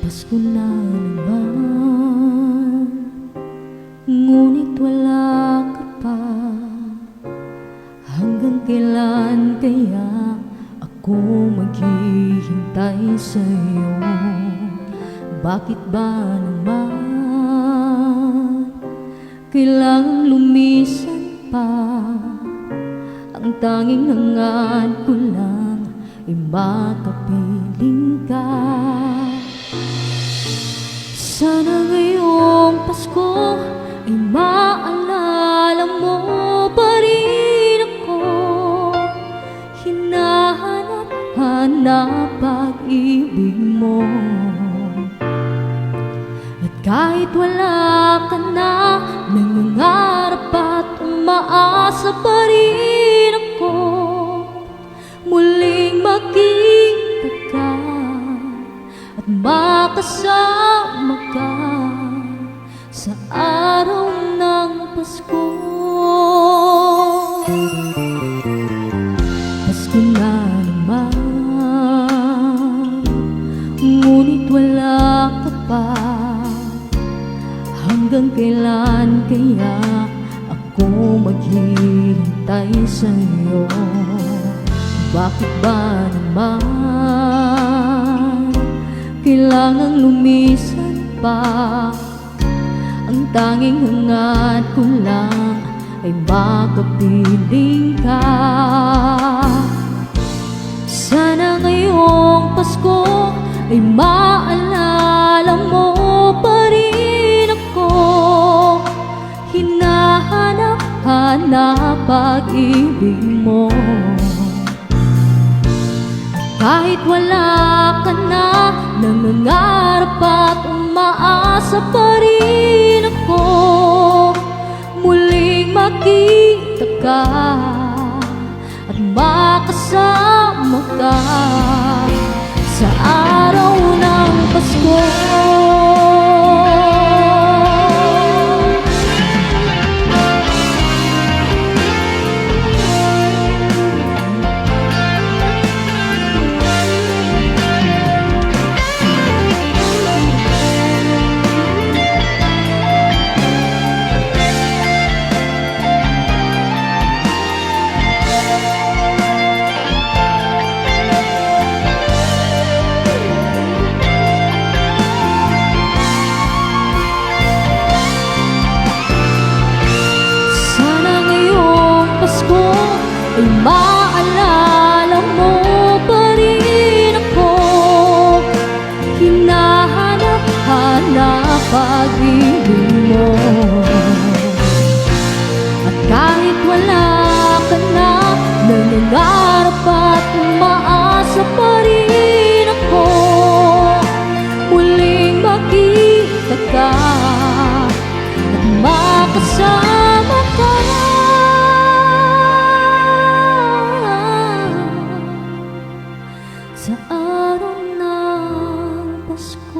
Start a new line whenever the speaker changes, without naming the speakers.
Pasko na naman, ngunit wala ka pa. Hanggang kailan kaya ako maghihintay sa'yo? Bakit ba naman kailangang lumisan pa? Ang tanging hangad ko lang ay makapiling ka. Sana ngayong Pasko ay maalala mo pa rin ako. Hinahanap-hanap pag-ibig mo. At kahit wala ka na, nangangarap at umaasa pa rin ako. Muling makita ka at makasama ka sa araw ng Pasko. Pasko na naman, ngunit wala ka pa. Hanggang kailan kaya ako maghihintay sa'yo? Bakit ba naman kailangang lumisan pa? Ang tanging hangad ko lang ay makapiling ka. Sana ngayong Pasko ay maalala mo pa rin ako. Hinahanap-hanap pag-ibig mo. Kahit wala ka na, nangangarap at umaasa pa rin ako. Muling makita ka at makasama ka sa araw ng Pasko. Ay maalala mo pa rin ako. Hinahanap-hanap pag-ibig mo. At kahit wala ka na, nangangarap at umaasa pa rin ako. Muling makita ka at makasama ka sa araw ng Pasko.